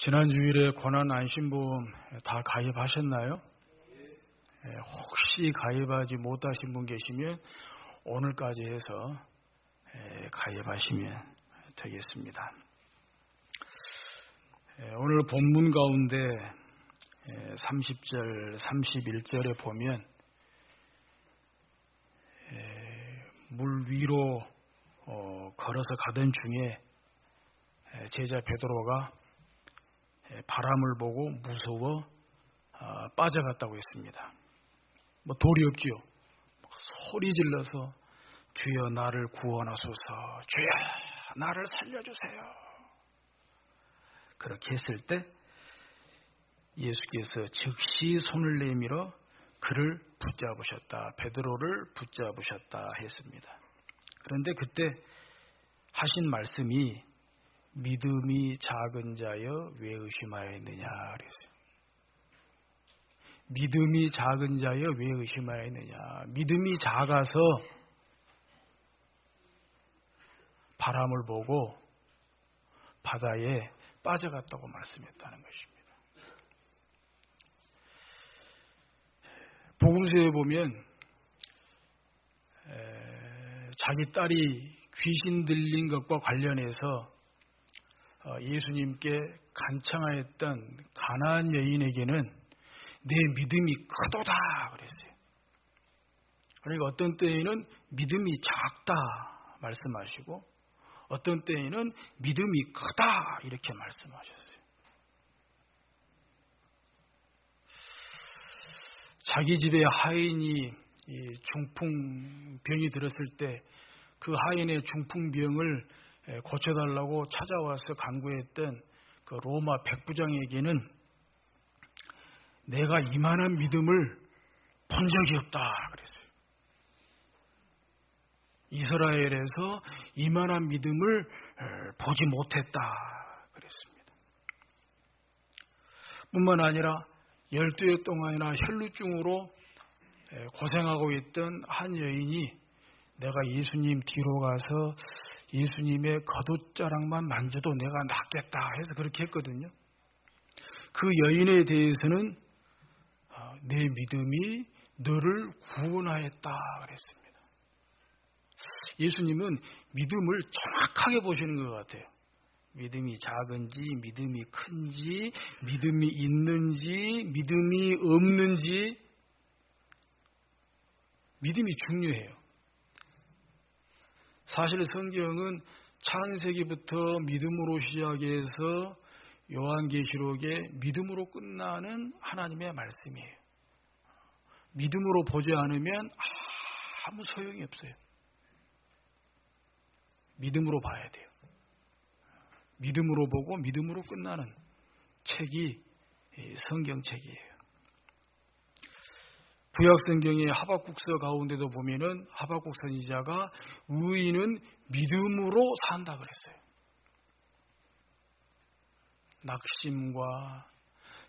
지난 주일에 고난안심보험 다 가입하셨나요? 혹시 가입하지 못하신 분 계시면 오늘까지 해서 가입하시면 되겠습니다. 오늘 본문 가운데 30절, 31절에 보면 물 위로 걸어서 가던 중에 제자 베드로가 바람을 보고 무서워 빠져갔다고 했습니다. 돌이 없지요. 소리 질러서 주여 나를 구원하소서, 주여 나를 살려주세요. 그렇게 했을 때 예수께서 즉시 손을 내밀어 그를 붙잡으셨다. 베드로를 붙잡으셨다 했습니다. 그런데 그때 하신 말씀이 믿음이 작은 자여 왜 의심하였느냐 그랬어요. 믿음이 작은 자여 왜 의심하였느냐. 믿음이 작아서 바람을 보고 바다에 빠져갔다고 말씀했다는 것입니다. 복음서에 보면 자기 딸이 귀신 들린 것과 관련해서 예수님께 간청하였던 가나안 여인에게는 내 믿음이 크도다 그랬어요. 그러니까 어떤 때에는 믿음이 작다 말씀하시고 어떤 때에는 믿음이 크다 이렇게 말씀하셨어요. 자기 집에 하인이 중풍병이 들었을 때 그 하인의 중풍병을 고쳐달라고 찾아와서 간구했던 그 로마 백부장에게는 내가 이만한 믿음을 본 적이 없다 그랬어요. 이스라엘에서 이만한 믿음을 보지 못했다 그랬습니다. 뿐만 아니라 12해 동안이나 혈루증으로 고생하고 있던 한 여인이 내가 예수님 뒤로 가서 예수님의 겉옷자락만 만져도 내가 낫겠다 해서 그렇게 했거든요. 그 여인에 대해서는 내 믿음이 너를 구원하였다 그랬습니다. 예수님은 믿음을 정확하게 보시는 것 같아요. 믿음이 작은지 믿음이 큰지 믿음이 있는지 믿음이 없는지 믿음이 중요해요. 사실 성경은 창세기부터 믿음으로 시작해서 요한계시록에 믿음으로 끝나는 하나님의 말씀이에요. 믿음으로 보지 않으면 아무 소용이 없어요. 믿음으로 봐야 돼요. 믿음으로 보고 믿음으로 끝나는 책이 성경책이에요. 구약성경의 하박국서 가운데도 보면은 하박국 선지자가 의인은 믿음으로 산다 그랬어요. 낙심과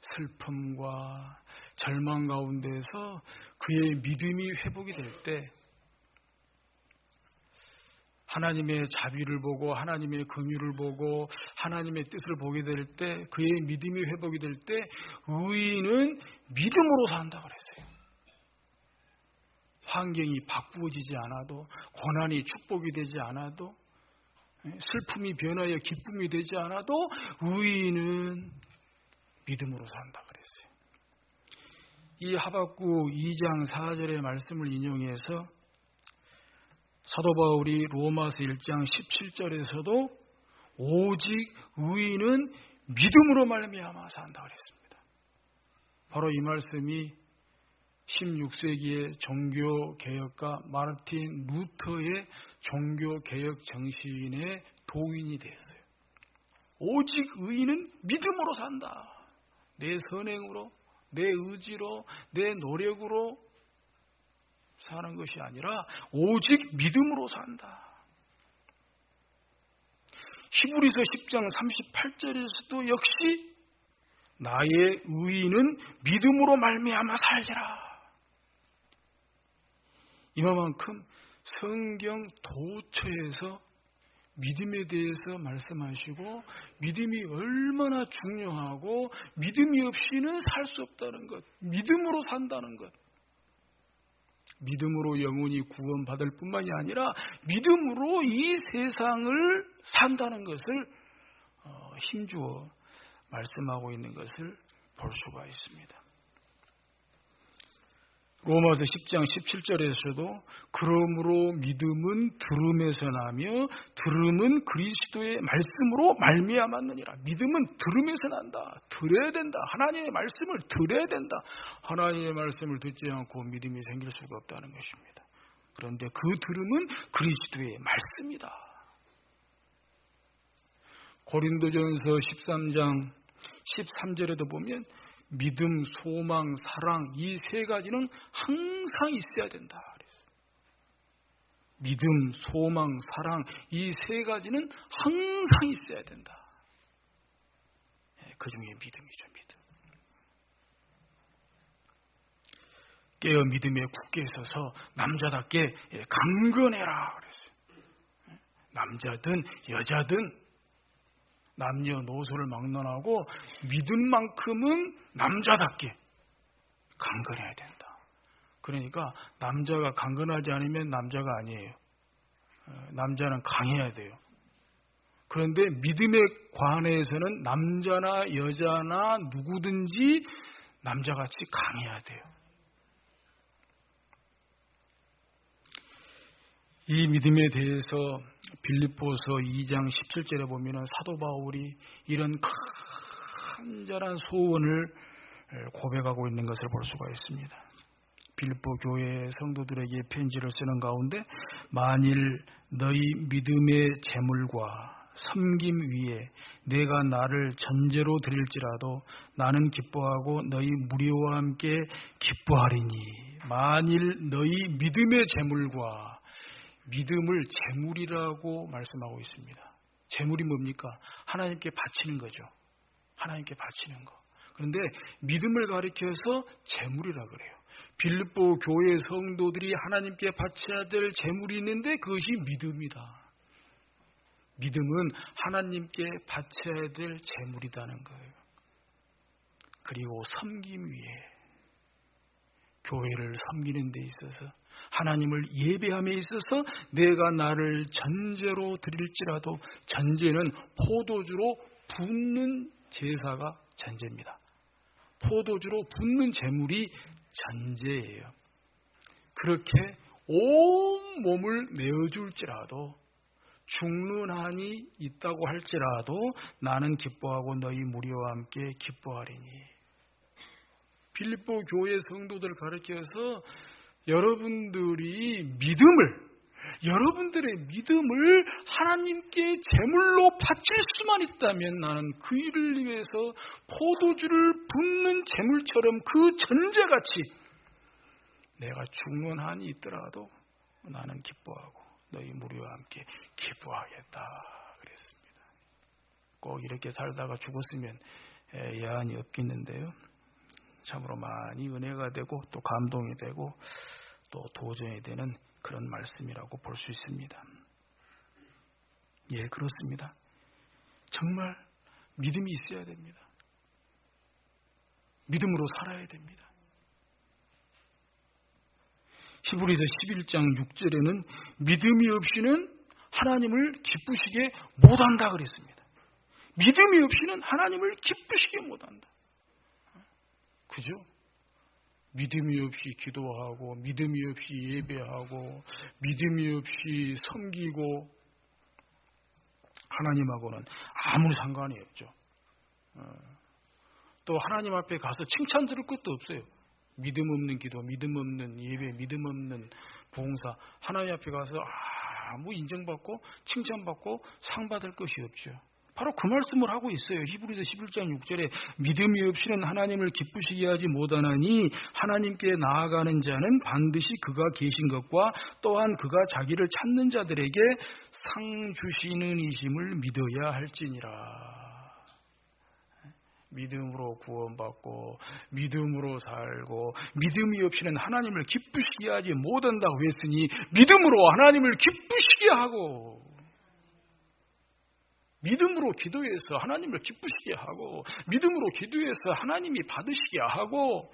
슬픔과 절망 가운데서 그의 믿음이 회복이 될 때 하나님의 자비를 보고 하나님의 긍휼을 보고 하나님의 뜻을 보게 될 때 그의 믿음이 회복이 될 때 의인은 믿음으로 산다 그랬어요. 환경이 바꾸어지지 않아도 고난이 축복이 되지 않아도 슬픔이 변하여 기쁨이 되지 않아도 의인은 믿음으로 산다 그랬어요. 이 하박국 2장 4절의 말씀을 인용해서 사도 바울이 로마서 1장 17절에서도 오직 의인은 믿음으로 말미암아 산다 그랬습니다. 바로 이 말씀이 16세기의 종교개혁가 마르틴 루터의 종교개혁 정신의 도인이 되었어요. 오직 의인은 믿음으로 산다. 내 선행으로, 내 의지로, 내 노력으로 사는 것이 아니라 오직 믿음으로 산다. 히브리서 10장 38절에서도 역시 나의 의인은 믿음으로 말미암아 살리라. 이만큼 성경 도처에서 믿음에 대해서 말씀하시고 믿음이 얼마나 중요하고 믿음이 없이는 살 수 없다는 것, 믿음으로 산다는 것, 믿음으로 영혼이 구원받을 뿐만이 아니라 믿음으로 이 세상을 산다는 것을 힘주어 말씀하고 있는 것을 볼 수가 있습니다. 로마서 10장 17절에서도 그러므로 믿음은 들음에서 나며 들음은 그리스도의 말씀으로 말미암았느니라. 믿음은 들음에서 난다. 들어야 된다. 하나님의 말씀을 들어야 된다. 하나님의 말씀을 듣지 않고 믿음이 생길 수가 없다는 것입니다. 그런데 그 들음은 그리스도의 말씀이다. 고린도전서 13장 13절에도 보면 믿음, 소망, 사랑 이 세 가지는 항상 있어야 된다. 믿음, 소망, 사랑 이 세 가지는 항상 있어야 된다. 그 중에 믿음이죠. 믿음. 깨어 믿음에 굳게 서서 남자답게 강건해라 그랬어요. 남자든 여자든 남녀노소를 막론하고 믿음만큼은 남자답게 강건해야 된다. 그러니까 남자가 강건하지 않으면 남자가 아니에요. 남자는 강해야 돼요. 그런데 믿음에 관해서는 남자나 여자나 누구든지 남자같이 강해야 돼요. 이 믿음에 대해서 빌립보서 2장 17절에 보면 사도 바울이 이런 간절한 소원을 고백하고 있는 것을 볼 수가 있습니다. 빌립보 교회 성도들에게 편지를 쓰는 가운데 만일 너희 믿음의 재물과 섬김 위에 내가 나를 전제로 드릴지라도 나는 기뻐하고 너희 무리와 함께 기뻐하리니 만일 너희 믿음의 재물과 믿음을 재물이라고 말씀하고 있습니다. 재물이 뭡니까? 하나님께 바치는 거죠. 하나님께 바치는 거. 그런데 믿음을 가리켜서 재물이라 그래요. 빌립보 교회 성도들이 하나님께 바쳐야 될 재물이 있는데 그것이 믿음이다. 믿음은 하나님께 바쳐야 될 재물이라는 거예요. 그리고 섬김 위에 교회를 섬기는 데 있어서 하나님을 예배함에 있어서 내가 나를 전제로 드릴지라도 전제는 포도주로 붓는 제사가 전제입니다. 포도주로 붓는 제물이 전제예요. 그렇게 온 몸을 내어줄지라도 죽는 한이 있다고 할지라도 나는 기뻐하고 너희 무리와 함께 기뻐하리니. 빌립보 교회 성도들을 가르쳐서 여러분들의 믿음을 하나님께 제물로 바칠 수만 있다면 나는 그 일을 위해서 포도주를 붓는 제물처럼 그 전제같이 내가 죽는 한이 있더라도 나는 기뻐하고 너희 무리와 함께 기뻐하겠다 그랬습니다. 꼭 이렇게 살다가 죽었으면 야한이 없겠는데요. 참으로 많이 은혜가 되고 또 감동이 되고 또 도전이 되는 그런 말씀이라고 볼 수 있습니다. 예, 그렇습니다. 정말 믿음이 있어야 됩니다. 믿음으로 살아야 됩니다. 히브리서 11장 6절에는 믿음이 없이는 하나님을 기쁘시게 못한다 그랬습니다. 믿음이 없이는 하나님을 기쁘시게 못한다. 그죠? 믿음이 없이 기도하고 믿음이 없이 예배하고 믿음이 없이 섬기고 하나님하고는 아무 상관이 없죠. 또 하나님 앞에 가서 칭찬 들을 것도 없어요. 믿음 없는 기도, 믿음 없는 예배, 믿음 없는 봉사, 하나님 앞에 가서 아무 인정받고 칭찬받고 상 받을 것이 없죠. 바로 그 말씀을 하고 있어요. 히브리서 11장 6절에 믿음이 없이는 하나님을 기쁘시게 하지 못하나니 하나님께 나아가는 자는 반드시 그가 계신 것과 또한 그가 자기를 찾는 자들에게 상 주시는 이심을 믿어야 할지니라. 믿음으로 구원받고 믿음으로 살고 믿음이 없이는 하나님을 기쁘시게 하지 못한다고 했으니 믿음으로 하나님을 기쁘시게 하고 믿음으로 기도해서 하나님을 기쁘시게 하고, 믿음으로 기도해서 하나님이 받으시게 하고,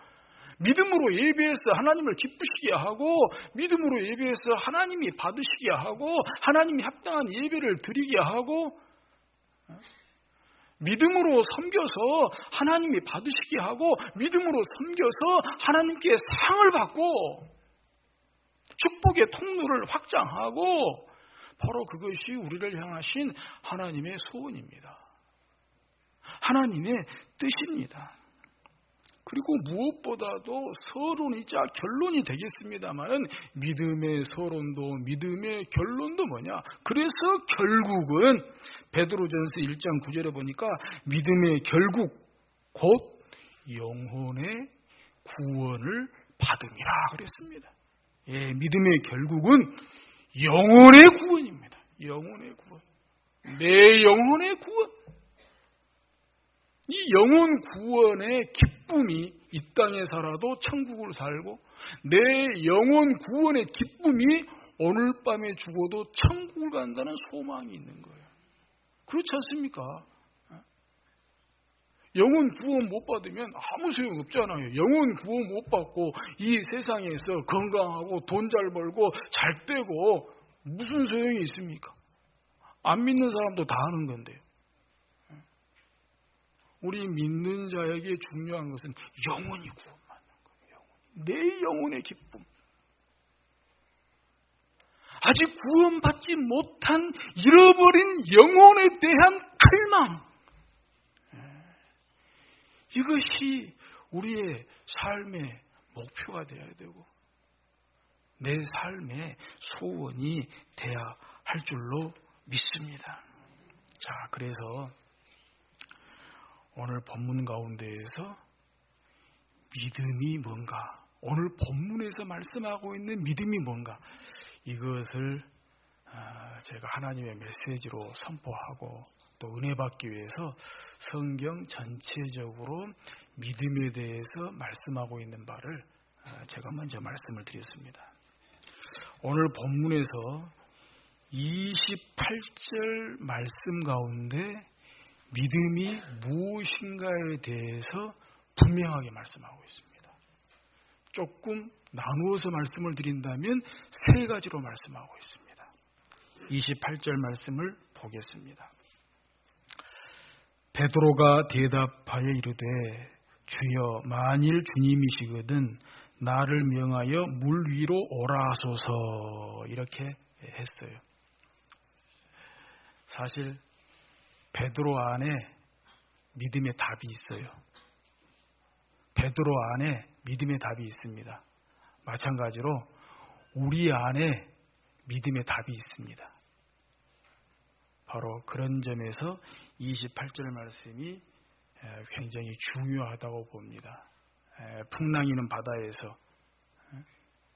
믿음으로 예배해서 하나님을 기쁘시게 하고, 믿음으로 예배해서 하나님이 받으시게 하고, 하나님이 합당한 예배를 드리게 하고, 믿음으로 섬겨서 하나님이 받으시게 하고, 믿음으로 섬겨서 하나님께 상을 받고, 축복의 통로를 확장하고, 바로 그것이 우리를 향하신 하나님의 소원입니다. 하나님의 뜻입니다. 그리고 무엇보다도 서론이자 결론이 되겠습니다마는 믿음의 서론도 믿음의 결론도 뭐냐? 그래서 결국은 베드로전서 1장 9절에 보니까 믿음의 결국 곧 영혼의 구원을 받음이라 그랬습니다. 예, 믿음의 결국은 영혼의 구원입니다. 영혼의 구원. 내 영혼의 구원. 이 영혼 구원의 기쁨이 이 땅에 살아도 천국을 살고, 내 영혼 구원의 기쁨이 오늘 밤에 죽어도 천국을 간다는 소망이 있는 거예요. 그렇지 않습니까? 영혼 구원 못 받으면 아무 소용 없잖아요. 영혼 구원 못 받고 이 세상에서 건강하고 돈 잘 벌고 잘 되고 무슨 소용이 있습니까? 안 믿는 사람도 다 하는 건데요. 우리 믿는 자에게 중요한 것은 영혼이 구원받는 거예요. 내 영혼의 기쁨. 아직 구원받지 못한 잃어버린 영혼에 대한 갈망. 이것이 우리의 삶의 목표가 되어야 되고 내 삶의 소원이 되어야 할 줄로 믿습니다. 자, 그래서 오늘 본문 가운데에서 믿음이 뭔가, 오늘 본문에서 말씀하고 있는 믿음이 뭔가, 이것을 제가 하나님의 메시지로 선포하고 또 은혜 받기 위해서 성경 전체적으로 믿음에 대해서 말씀하고 있는 바를 제가 먼저 말씀을 드렸습니다. 오늘 본문에서 28절 말씀 가운데 믿음이 무엇인가에 대해서 분명하게 말씀하고 있습니다. 조금 나누어서 말씀을 드린다면 세 가지로 말씀하고 있습니다. 28절 말씀을 보겠습니다. 베드로가 대답하여 이르되 주여 만일 주님이시거든 나를 명하여 물 위로 오라 하소서, 이렇게 했어요. 사실 베드로 안에 믿음의 답이 있어요. 베드로 안에 믿음의 답이 있습니다. 마찬가지로 우리 안에 믿음의 답이 있습니다. 바로 그런 점에서 28절 말씀이 굉장히 중요하다고 봅니다. 풍랑이는 바다에서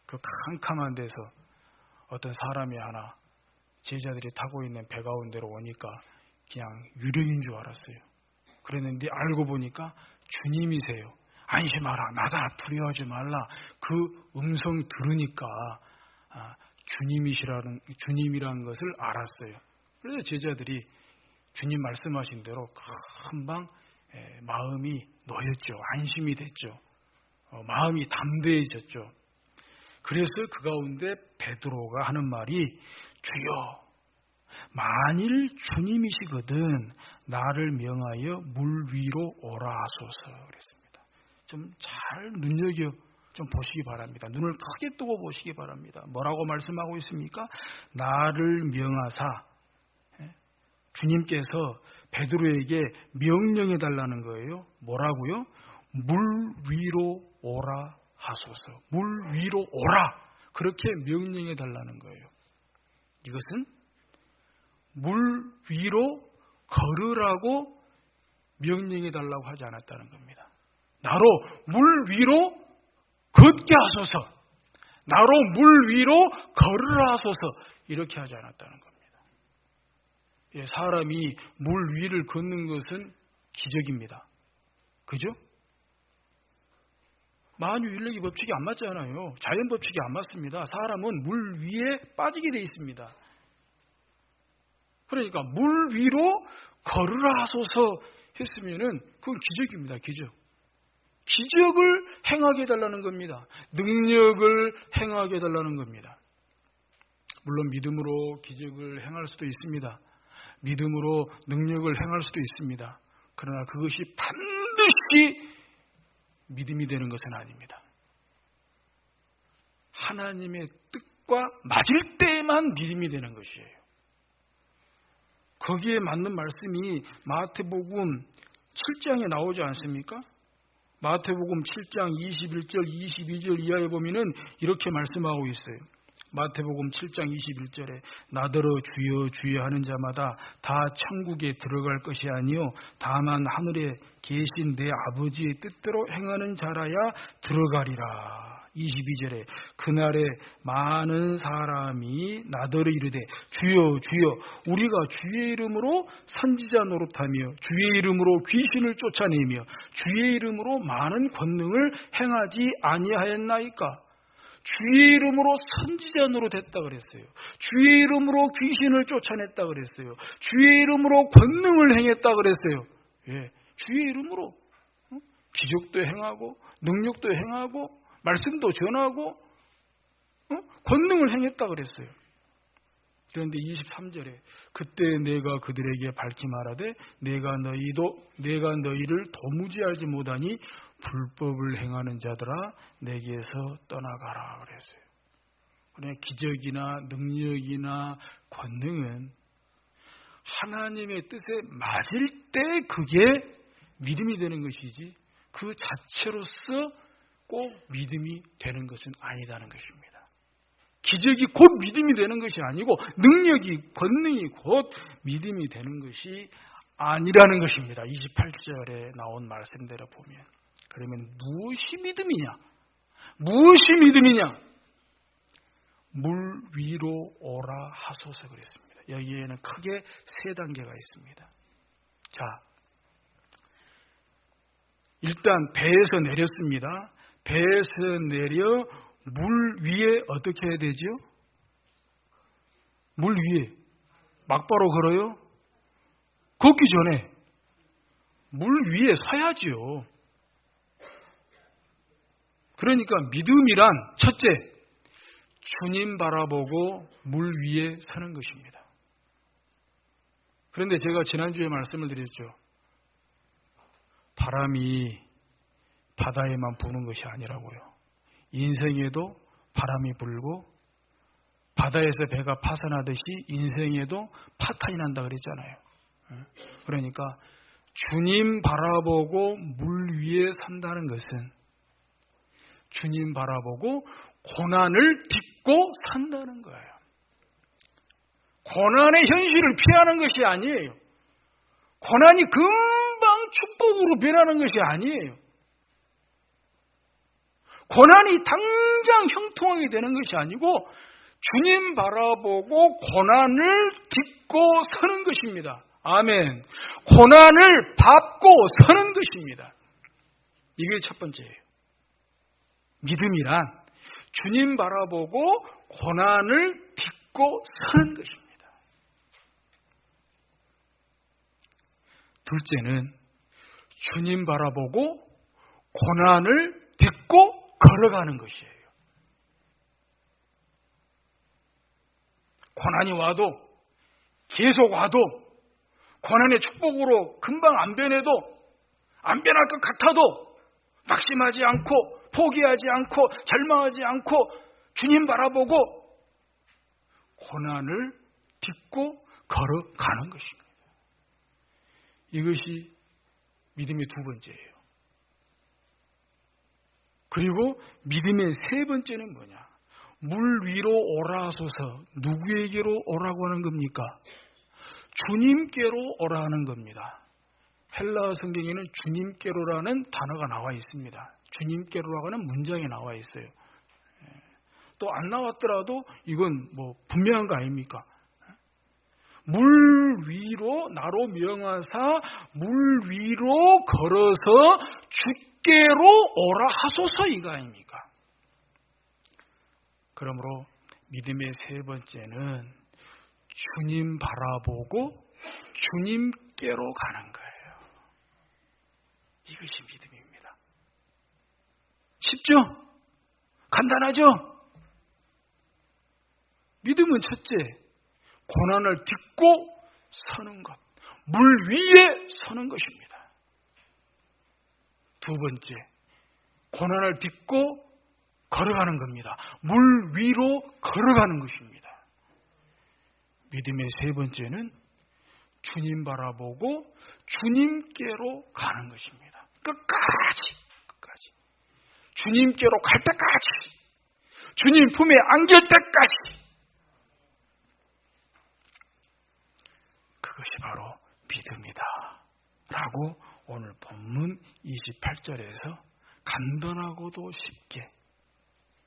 그 캄캄한 데서 어떤 사람이 하나 제자들이 타고 있는 배 가운데로 오니까 그냥 유령인 줄 알았어요. 그랬는데 알고 보니까 주님이세요. 안심하라, 나다, 두려워하지 말라. 그 음성 들으니까 주님이라는 것을 알았어요. 그래서 제자들이 주님 말씀하신 대로 금방 마음이 놓였죠. 안심이 됐죠. 마음이 담대해졌죠. 그래서 그 가운데 베드로가 하는 말이 주여 만일 주님이시거든 나를 명하여 물 위로 오라 하소서 그랬습니다. 좀 잘 눈여겨 좀 보시기 바랍니다. 눈을 크게 뜨고 보시기 바랍니다. 뭐라고 말씀하고 있습니까? 나를 명하사, 주님께서 베드로에게 명령해 달라는 거예요. 뭐라고요? 물 위로 오라 하소서. 물 위로 오라. 그렇게 명령해 달라는 거예요. 이것은 물 위로 걸으라고 명령해 달라고 하지 않았다는 겁니다. 나로 물 위로 걷게 하소서. 나로 물 위로 걸으라 하소서. 이렇게 하지 않았다는 겁니다. 사람이 물 위를 걷는 것은 기적입니다. 그죠? 만유인력의 법칙이 안 맞잖아요. 자연 법칙이 안 맞습니다. 사람은 물 위에 빠지게 돼 있습니다. 그러니까 물 위로 걸으라 하소서 했으면은 그건 기적입니다. 기적. 기적을 행하게 해달라는 겁니다. 능력을 행하게 해달라는 겁니다. 물론 믿음으로 기적을 행할 수도 있습니다. 믿음으로 능력을 행할 수도 있습니다. 그러나 그것이 반드시 믿음이 되는 것은 아닙니다. 하나님의 뜻과 맞을 때에만 믿음이 되는 것이에요. 거기에 맞는 말씀이 마태복음 7장에 나오지 않습니까? 마태복음 7장 21절, 22절 이하에 보면은 이렇게 말씀하고 있어요. 마태복음 7장 21절에 나더러 주여 주여 하는 자마다 다 천국에 들어갈 것이 아니요 다만 하늘에 계신 내 아버지의 뜻대로 행하는 자라야 들어가리라. 22절에 그날에 많은 사람이 나더러 이르되 주여 주여 우리가 주의 이름으로 선지자 노릇하며 주의 이름으로 귀신을 쫓아내며 주의 이름으로 많은 권능을 행하지 아니하였나이까. 주의 이름으로 선지자 노릇했다 그랬어요. 주의 이름으로 귀신을 쫓아냈다 그랬어요. 주의 이름으로 권능을 행했다 그랬어요. 예, 주의 이름으로 기적도 행하고 능력도 행하고 말씀도 전하고 권능을 행했다 그랬어요. 그런데 23절에 그때 내가 그들에게 밝히 말하되 내가 너희를 도무지 알지 못하니 불법을 행하는 자들아 내게서 떠나가라 그랬어요. 그러나 기적이나 능력이나 권능은 하나님의 뜻에 맞을 때 그게 믿음이 되는 것이지 그 자체로서 꼭 믿음이 되는 것은 아니다는 것입니다. 기적이 곧 믿음이 되는 것이 아니고 능력이 권능이 곧 믿음이 되는 것이 아니라는 것입니다. 28절에 나온 말씀대로 보면. 그러면 무엇이 믿음이냐? 무엇이 믿음이냐? 물 위로 오라 하소서 그랬습니다. 여기에는 크게 세 단계가 있습니다. 자, 일단 배에서 내렸습니다. 배에서 내려 물 위에 어떻게 해야 되죠? 물 위에 막바로 걸어요? 걷기 전에 물 위에 서야지요. 그러니까 믿음이란 첫째, 주님 바라보고 물 위에 서는 것입니다. 그런데 제가 지난주에 말씀을 드렸죠. 바람이 바다에만 부는 것이 아니라고요. 인생에도 바람이 불고 바다에서 배가 파산하듯이 인생에도 파탄이 난다 그랬잖아요. 그러니까 주님 바라보고 물 위에 산다는 것은 주님 바라보고 고난을 딛고 산다는 거예요. 고난의 현실을 피하는 것이 아니에요. 고난이 금방 축복으로 변하는 것이 아니에요. 고난이 당장 형통하게 되는 것이 아니고 주님 바라보고 고난을 딛고 서는 것입니다. 아멘. 고난을 밟고 서는 것입니다. 이게 첫 번째예요. 믿음이란 주님 바라보고 고난을 딛고 서는 것입니다. 둘째는 주님 바라보고 고난을 딛고 걸어가는 것이에요. 고난이 와도 계속 와도 고난의 축복으로 금방 안 변해도 안 변할 것 같아도 낙심하지 않고 포기하지 않고 절망하지 않고 주님 바라보고 고난을 딛고 걸어가는 것입니다. 이것이 믿음의 두 번째예요. 그리고 믿음의 세 번째는 뭐냐? 물 위로 오라 하소서. 누구에게로 오라고 하는 겁니까? 주님께로 오라 하는 겁니다. 헬라어 성경에는 주님께로라는 단어가 나와 있습니다. 주님께로라고 하는 문장이 나와 있어요. 또 안 나왔더라도 이건 뭐 분명한 거 아닙니까? 물 위로 나로 명하사 물 위로 걸어서 주께로 오라 하소서 이거 아닙니까? 그러므로 믿음의 세 번째는 주님 바라보고 주님께로 가는 거예요. 이것이 믿음입니다. 쉽죠? 간단하죠? 믿음은 첫째, 고난을 딛고 서는 것, 물 위에 서는 것입니다. 두 번째, 고난을 딛고 걸어가는 겁니다. 물 위로 걸어가는 것입니다. 믿음의 세 번째는 주님 바라보고 주님께로 가는 것입니다. 끝까지 주님께로 갈 때까지, 주님 품에 안길 때까지. 그것이 바로 믿음이다 라고 오늘 본문 28절에서 간단하고도 쉽게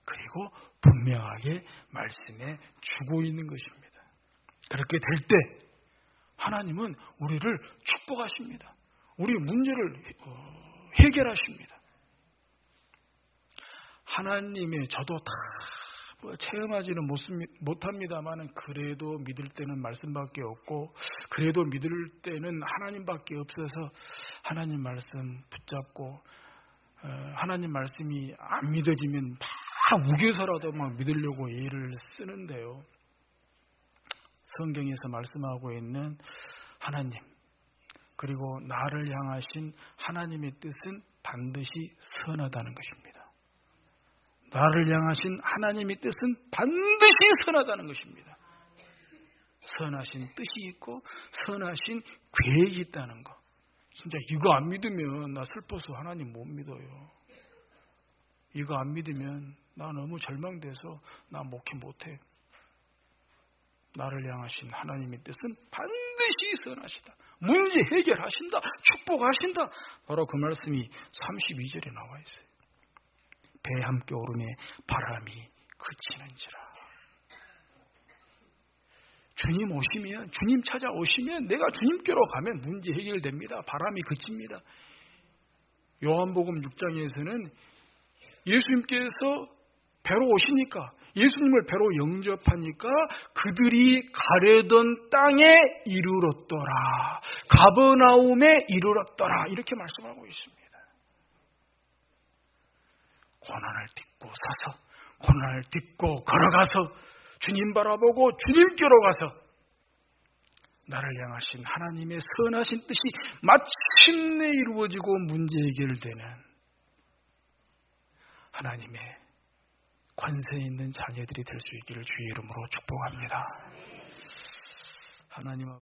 그리고 분명하게 말씀해 주고 있는 것입니다. 그렇게 될 때 하나님은 우리를 축복하십니다. 우리 문제를 해결하십니다. 하나님의 저도 다 체험하지는 못합니다만 그래도 믿을 때는 말씀밖에 없고 그래도 믿을 때는 하나님밖에 없어서 하나님 말씀 붙잡고 하나님 말씀이 안 믿어지면 다 우겨서라도 막 믿으려고 애를 쓰는데요. 성경에서 말씀하고 있는 하나님 그리고 나를 향하신 하나님의 뜻은 반드시 선하다는 것입니다. 나를 향하신 하나님의 뜻은 반드시 선하다는 것입니다. 선하신 뜻이 있고 선하신 계획이 있다는 거. 진짜 이거 안 믿으면 나 슬퍼서 하나님 못 믿어요. 이거 안 믿으면 나 너무 절망돼서 나 목회 못해. 나를 향하신 하나님의 뜻은 반드시 선하시다. 문제 해결하신다. 축복하신다. 바로 그 말씀이 32절에 나와 있어요. 배 함께 오름에 바람이 그치는지라. 주님 오시면, 주님 찾아오시면 내가 주님께로 가면 문제 해결됩니다. 바람이 그칩니다. 요한복음 6장에서는 예수님께서 배로 오시니까 예수님을 배로 영접하니까 그들이 가려던 땅에 이르렀더라. 가버나움에 이르렀더라. 이렇게 말씀하고 있습니다. 고난을 딛고 서서 고난을 딛고 걸어가서 주님 바라보고 주님께로 가서 나를 향하신 하나님의 선하신 뜻이 마침내 이루어지고 문제 해결되는 하나님의 권세 있는 자녀들이 될 수 있기를 주의 이름으로 축복합니다. 하나님